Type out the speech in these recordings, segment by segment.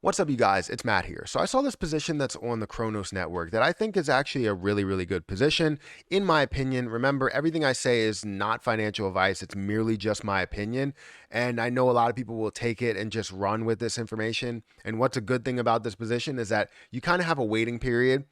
What's up, you guys? It's Matt here. So I saw this position that's on the Cronos network that I think is actually a really, really good position. In my opinion, remember, everything I say is not financial advice. It's merely just my opinion. And I know a lot of people will take it and just run with this information. And what's a good thing about this position is that you kind of have a waiting period.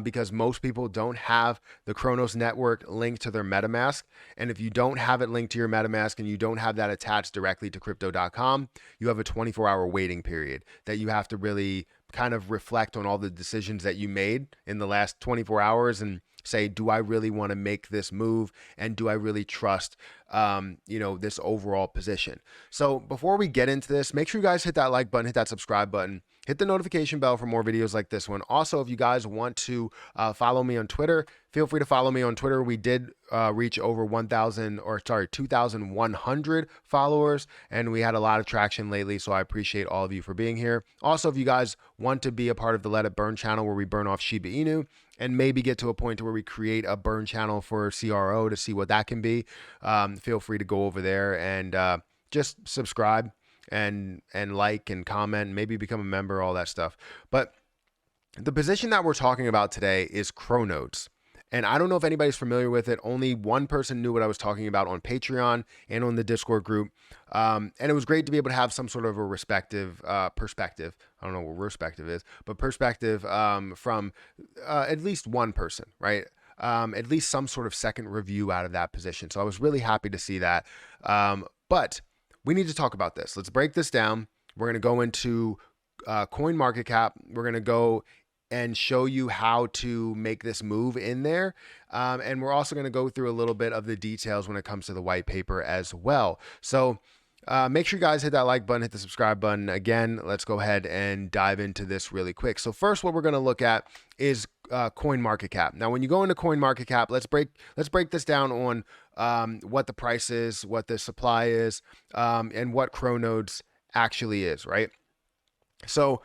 Because most people don't have the Cronos network linked to their MetaMask. And if you don't have it linked to your MetaMask and you don't have that attached directly to crypto.com, you have a 24-hour waiting period that you have to really kind of reflect on all the decisions that you made in the last 24 hours and say, do I really want to make this move? And do I really trust, this overall position? So before we get into this, make sure you guys hit that like button, hit that subscribe button, hit the notification bell for more videos like this one. Also, if you guys want to follow me on Twitter, feel free to follow me on Twitter. We did reach over 2,100 followers, and we had a lot of traction lately. So I appreciate all of you for being here. Also, if you guys want to be a part of the Let It Burn channel where we burn off Shiba Inu and maybe get to a point where we create a burn channel for CRO to see what that can be, feel free to go over there and just subscribe and like and comment, and maybe become a member, all that stuff. But the position that we're talking about today is Cronos. And I don't know if anybody's familiar with it. Only one person knew what I was talking about on Patreon and on the Discord group. And it was great to be able to have some sort of a perspective. I don't know what perspective is, but perspective from at least one person, right? At least some sort of second review out of that position. So I was really happy to see that. But we need to talk about this. Let's break this down. We're going to go into coin market cap. We're going to go and show you how to make this move in there. And we're also going to go through a little bit of the details when it comes to the white paper as well. So make sure you guys hit that like button, hit the subscribe button. Again, let's go ahead and dive into this really quick. So first, what we're going to look at is coin market cap. Now, when you go into coin market cap, let's break this down on what the price is, what the supply is, and what Cronos actually is, right? So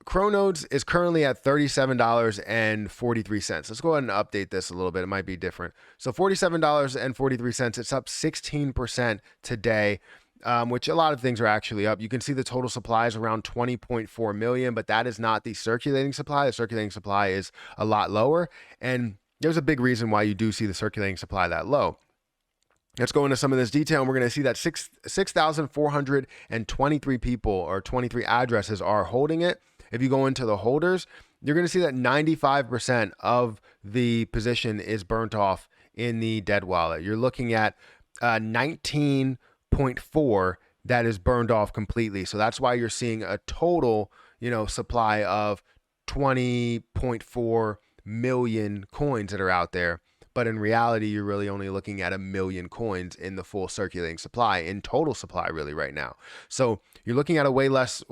Cronos is currently at $37.43. Let's go ahead and update this a little bit. It might be different. So $47.43. It's up 16% today, which a lot of things are actually up. You can see the total supply is around 20.4 million, but that is not the circulating supply. The circulating supply is a lot lower. And there's a big reason why you do see the circulating supply that low. Let's go into some of this detail, and we're going to see that 6,423 people or 23 addresses are holding it. If you go into the holders, you're going to see that 95% of the position is burnt off in the dead wallet. You're looking at 19.4 that is burned off completely. So that's why you're seeing a total, supply of 20.4 million coins that are out there. But in reality, you're really only looking at 1 million coins in the full circulating supply, in total supply really right now. So you're looking at a way less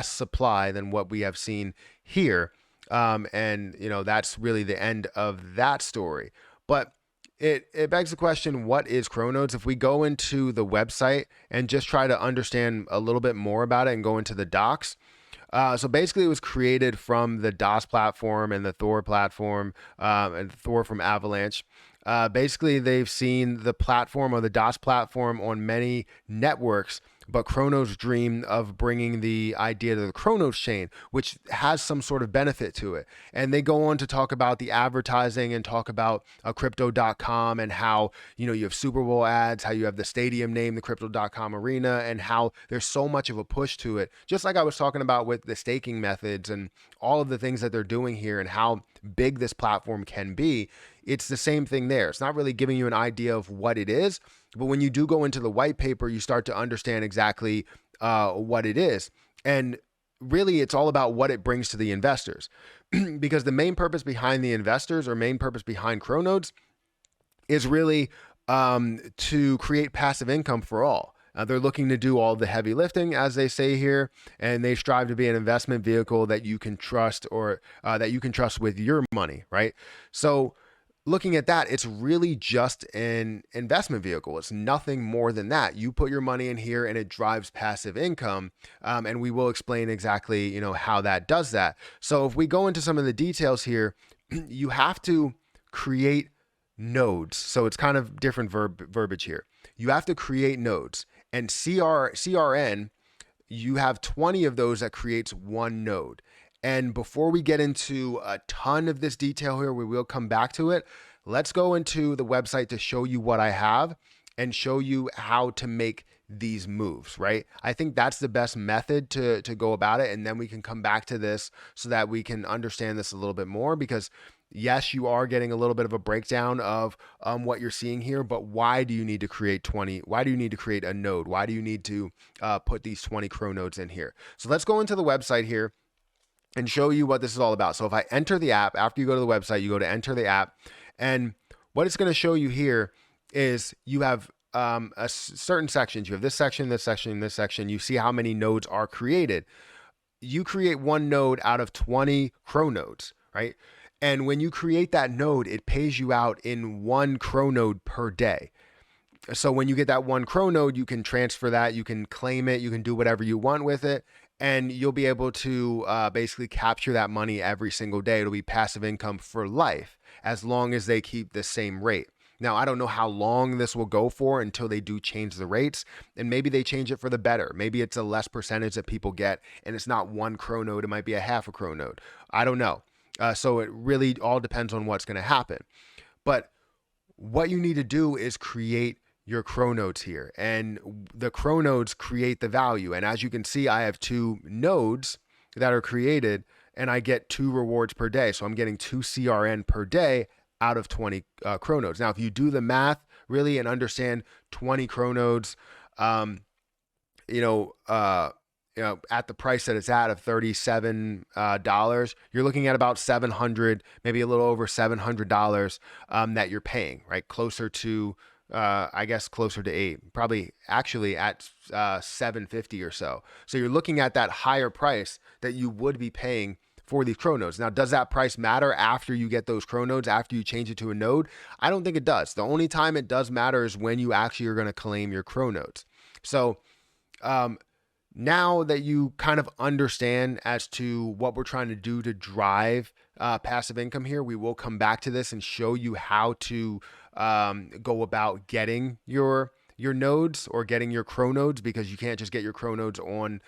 supply than what we have seen here. And that's really the end of that story. But it begs the question, what is Cronos? If we go into the website and just try to understand a little bit more about it and go into the docs, so basically it was created from the DOS platform and the Thor platform, and Thor from Avalanche. Basically, they've seen the platform or the DOS platform on many networks, but Cronos dreamed of bringing the idea to the Cronos chain, which has some sort of benefit to it. And they go on to talk about the advertising and talk about crypto.com and how, you have Super Bowl ads, how you have the stadium name, the crypto.com arena, and how there's so much of a push to it. Just like I was talking about with the staking methods and all of the things that they're doing here and how big this platform can be. It's the same thing there. It's not really giving you an idea of what it is, but when you do go into the white paper, you start to understand exactly what it is. And really, it's all about what it brings to the investors. Because the main purpose behind the investors, or main purpose behind Cronos, is really to create passive income for all. They're looking to do all the heavy lifting, as they say here, and they strive to be an investment vehicle that you can trust, or that you can trust with your money, right? So looking at that, it's really just an investment vehicle. It's nothing more than that. You put your money in here and it drives passive income. And we will explain exactly, how that does that. So if we go into some of the details here, you have to create nodes. So it's kind of different verbiage here. You have to create nodes, and CRN you have 20 of those that creates one node. And before we get into a ton of this detail here, we will come back to it. Let's go into the website to show you what I have and show you how to make these moves, right? I think that's the best method to go about it. And then we can come back to this so that we can understand this a little bit more, because yes, you are getting a little bit of a breakdown of what you're seeing here, but why do you need to create 20? Why do you need to create a node? Why do you need to put these 20 Cronodes in here? So let's go into the website here and show you what this is all about. So if I enter the app, after you go to the website, you go to enter the app, and what it's going to show you here is you have certain sections. You have this section, this section, this section. You see how many nodes are created. You create one node out of 20 Cronodes, right? And when you create that node, it pays you out in 1 Cronode per day. So when you get that 1 Cronode, you can transfer that, you can claim it, you can do whatever you want with it, and you'll be able to basically capture that money every single day. It'll be passive income for life as long as they keep the same rate. Now, I don't know how long this will go for until they do change the rates, and maybe they change it for the better. Maybe it's a less percentage that people get, and it's not 1 Cronode, it might be a half a Cronode. I don't know. So it really all depends on what's going to happen. But what you need to do is create your Cronodes here, and the Cronodes create the value. And as you can see, I have 2 nodes that are created, and I get 2 rewards per day. So I'm getting 2 CRN per day out of 20 Cronodes. Now, if you do the math really and understand 20 Cronodes, at the price that it's at of $37, you're looking at about $700, maybe a little over $700 that you're paying, right? Closer to, closer to 8, probably actually at $750 or so. So you're looking at that higher price that you would be paying for these Cronodes. Now, does that price matter after you get those Cronodes, after you change it to a node? I don't think it does. The only time it does matter is when you actually are going to claim your Cronodes. So, now that you kind of understand as to what we're trying to do to drive passive income here, we will come back to this and show you how to go about getting your nodes or getting your Cronodes, because you can't just get your Cronodes on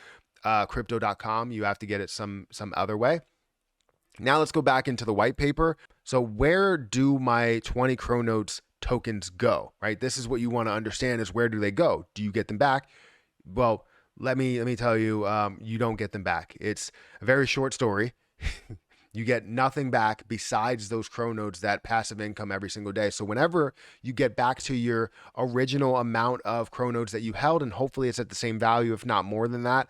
crypto.com. You have to get it some other way. Now let's go back into the white paper. So where do my 20 Cronodes tokens go, right? This is what you want to understand, is where do they go? Do you get them back? Well, let me tell you, you don't get them back. It's a very short story. You get nothing back besides those Cronodes, that passive income every single day. So whenever you get back to your original amount of Cronodes that you held, and hopefully it's at the same value, if not more than that,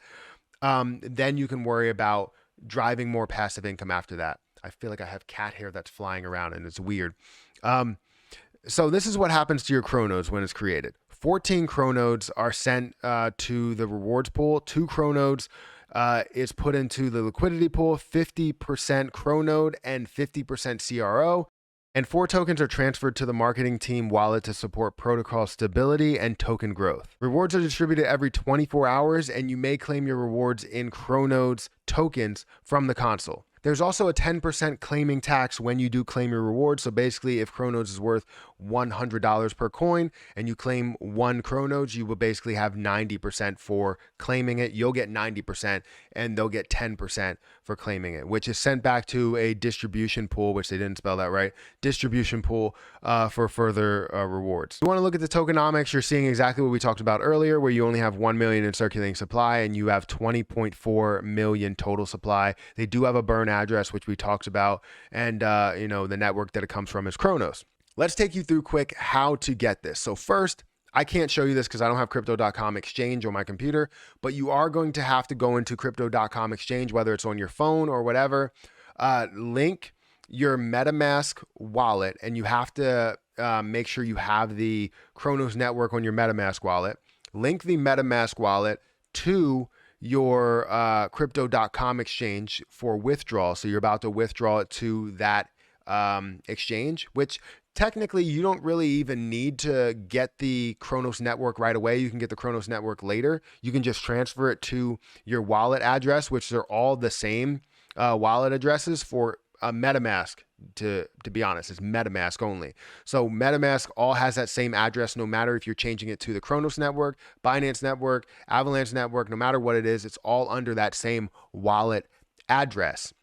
then you can worry about driving more passive income after that. I feel like I have cat hair that's flying around and it's weird. So this is what happens to your Cronodes when it's created. 14 Cronodes are sent to the rewards pool. 2 Cronodes is put into the liquidity pool, 50% Cronode and 50% CRO. And 4 tokens are transferred to the marketing team wallet to support protocol stability and token growth. Rewards are distributed every 24 hours, and you may claim your rewards in Cronodes tokens from the console. There's also a 10% claiming tax when you do claim your rewards. So basically, if Cronodes is worth $100 per coin and you claim 1 Cronodes, you will basically have 90% for claiming it. You'll get 90% and they'll get 10% for claiming it, which is sent back to a distribution pool, which they didn't spell that right, distribution pool for further rewards. You want to look at the tokenomics, you're seeing exactly what we talked about earlier, where you only have 1 million in circulating supply and you have 20.4 million total supply. They do have a burn address, which we talked about, and the network that it comes from is Cronos. Let's take you through quick how to get this. So first, I can't show you this because I don't have crypto.com exchange on my computer, but you are going to have to go into crypto.com exchange, whether it's on your phone or whatever, link your MetaMask wallet, and you have to make sure you have the Cronos network on your MetaMask wallet. Link the MetaMask wallet to your crypto.com exchange for withdrawal. So you're about to withdraw it to that exchange, which technically you don't really even need to get the Cronos network right away. You can get the Cronos network later. You can just transfer it to your wallet address, which are all the same wallet addresses for MetaMask, to be honest. It's MetaMask only. So MetaMask all has that same address, no matter if you're changing it to the Cronos network, Binance network, Avalanche network, no matter what it is, it's all under that same wallet address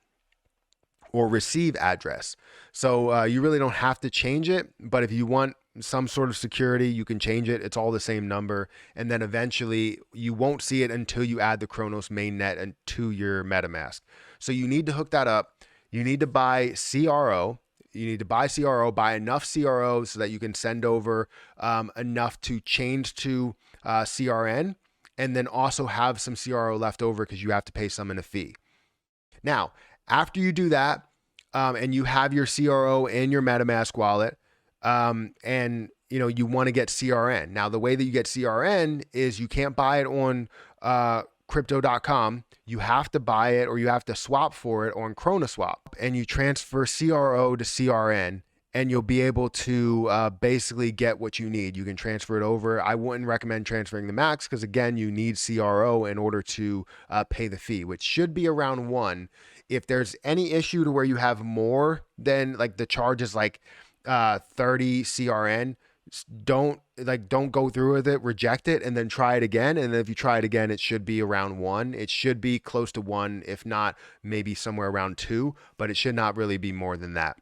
or receive address. So you really don't have to change it, but if you want some sort of security, you can change it. It's all the same number. And then eventually you won't see it until you add the Cronos mainnet and to your MetaMask. So you need to hook that up. You need to buy CRO. You need to buy CRO, buy enough CRO so that you can send over enough to change to CRN, and then also have some CRO left over because you have to pay some in a fee. Now, after you do that, and you have your CRO in your MetaMask wallet, and you want to get CRN. Now, the way that you get CRN is you can't buy it on crypto.com. You have to buy it, or you have to swap for it on Cronoswap, and you transfer CRO to CRN, and you'll be able to basically get what you need. You can transfer it over. I wouldn't recommend transferring the max because, again, you need CRO in order to pay the fee, which should be around 1. If there's any issue to where you have more than like the charge is like 30 CRN, don't go through with it, reject it, and then try it again. And then if you try it again, it should be around 1. It should be close to 1, if not maybe somewhere around 2, but it should not really be more than that.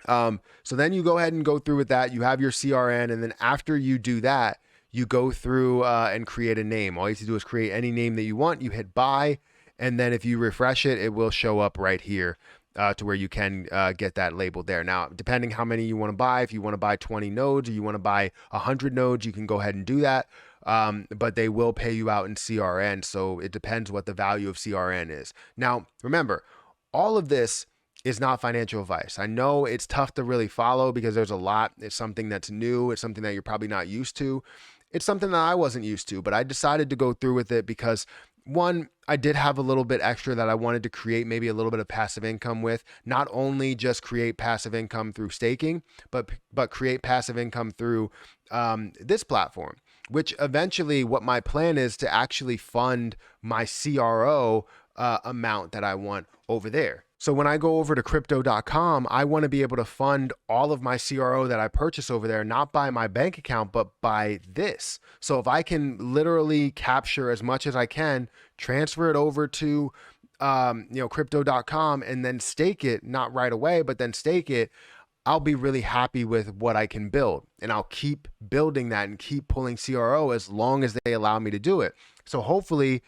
So then you go ahead and go through with that. You have your CRN, and then after you do that, you go through and create a name. All you have to do is create any name that you want. You hit buy, and then if you refresh it, it will show up right here to where you can get that labeled there. Now, depending how many you want to buy, if you want to buy 20 nodes or you want to buy 100 nodes, you can go ahead and do that. But they will pay you out in CRN. So it depends what the value of CRN is. Now, remember, all of this is not financial advice. I know it's tough to really follow because there's a lot. It's something that's new. It's something that you're probably not used to. It's something that I wasn't used to, but I decided to go through with it because, one, I did have a little bit extra that I wanted to create maybe a little bit of passive income with. Not only just create passive income through staking, but create passive income through this platform, which eventually what my plan is to actually fund my CRO amount that I want over there. So when I go over to crypto.com, I want to be able to fund all of my CRO that I purchase over there, not by my bank account, but by this. So if I can literally capture as much as I can, transfer it over to crypto.com, and then stake it, not right away, but then stake it, I'll be really happy with what I can build. And I'll keep building that and keep pulling CRO as long as they allow me to do it. So hopefully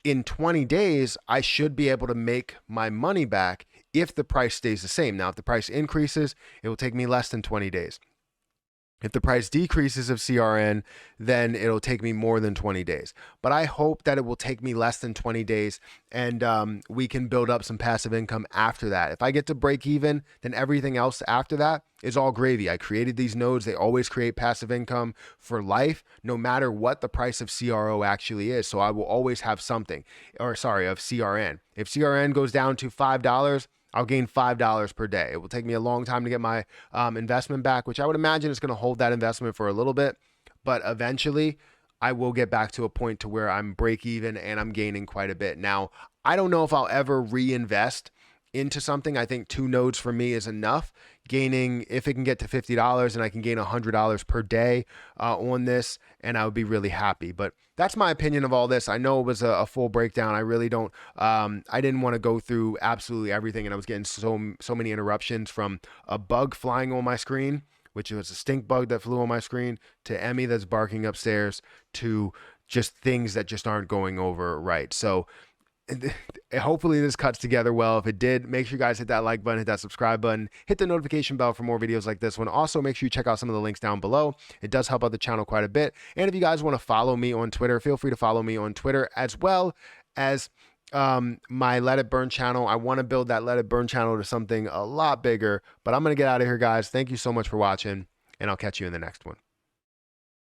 in 20 days, I should be able to make my money back if the price stays the same. Now, if the price increases, it will take me less than 20 days. If the price decreases of CRN, then it'll take me more than 20 days. But I hope that it will take me less than 20 days, and we can build up some passive income after that. If I get to break even, then everything else after that is all gravy. I created these nodes. They always create passive income for life, no matter what the price of CRO actually is. So I will always have something, of CRN. If CRN goes down to $5, I'll gain $5 per day. It will take me a long time to get my investment back, which I would imagine is going to hold that investment for a little bit. But eventually, I will get back to a point to where I'm break even and I'm gaining quite a bit. Now, I don't know if I'll ever reinvest into something. I think 2 nodes for me is enough. Gaining, if it can get to $50 and I can gain $100 per day on this, and I would be really happy. But that's my opinion of all this. I know it was a full breakdown. I really don't, I didn't want to go through absolutely everything, and I was getting so many interruptions from a bug flying on my screen, which was a stink bug that flew on my screen, to Emmy that's barking upstairs, to just things that just aren't going over right. So hopefully this cuts together well. If it did, make sure you guys hit that like button, hit that subscribe button, hit the notification bell for more videos like this one. Also, make sure you check out some of the links down below. It does help out the channel quite a bit. And if you guys want to follow me on Twitter, feel free to follow me on Twitter, as well as my Let It Burn channel. I want to build that Let It Burn channel to something a lot bigger, but I'm going to get out of here, guys. Thank you so much for watching, and I'll catch you in the next one.